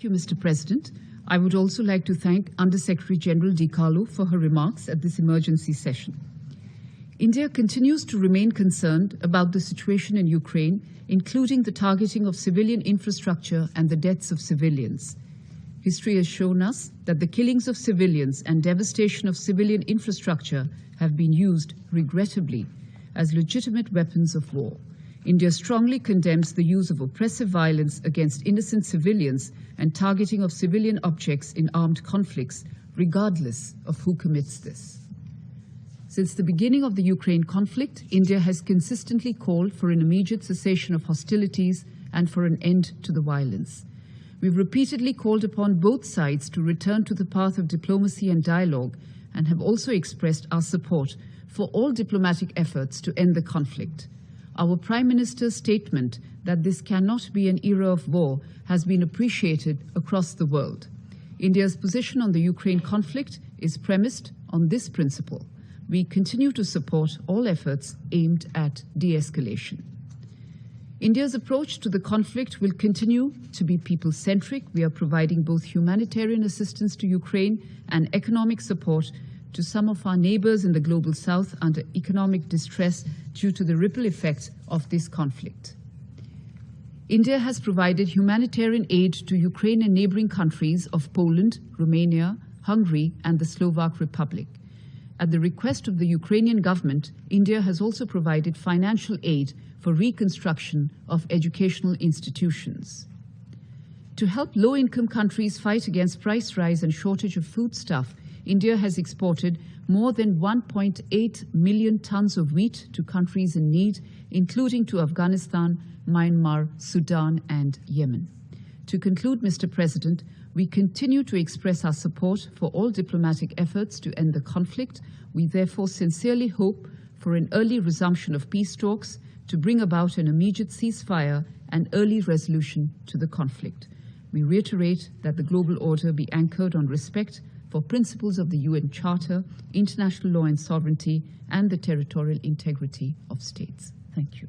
Thank you, Mr. President. I would also like to thank Under-Secretary General Di Carlo for her remarks at this emergency session. India continues to remain concerned about the situation in Ukraine, including the targeting of civilian infrastructure and the deaths of civilians. History has shown us that the killings of civilians and devastation of civilian infrastructure have been used, regrettably, as legitimate weapons of war. India strongly condemns the use of oppressive violence against innocent civilians and targeting of civilian objects in armed conflicts, regardless of who commits this. Since the beginning of the Ukraine conflict, India has consistently called for an immediate cessation of hostilities and for an end to the violence. We've repeatedly called upon both sides to return to the path of diplomacy and dialogue and have also expressed our support for all diplomatic efforts to end the conflict. Our Prime Minister's statement that this cannot be an era of war has been appreciated across the world. India's position on the Ukraine conflict is premised on this principle. We continue to support all efforts aimed at de-escalation. India's approach to the conflict will continue to be people-centric. We are providing both humanitarian assistance to Ukraine and economic support to some of our neighbors in the global south under economic distress due to the ripple effects of this conflict. India has provided humanitarian aid to Ukraine and neighboring countries of Poland, Romania, Hungary, and the Slovak Republic. At the request of the Ukrainian government, India has also provided financial aid for reconstruction of educational institutions. To help low-income countries fight against price rise and shortage of foodstuff, India has exported more than 1.8 million tons of wheat to countries in need, including to Afghanistan, Myanmar, Sudan, and Yemen. To conclude, Mr. President, we continue to express our support for all diplomatic efforts to end the conflict. We therefore sincerely hope for an early resumption of peace talks to bring about an immediate ceasefire and early resolution to the conflict. We reiterate that the global order be anchored on respect for principles of the UN Charter, international law and sovereignty, and the territorial integrity of states. Thank you.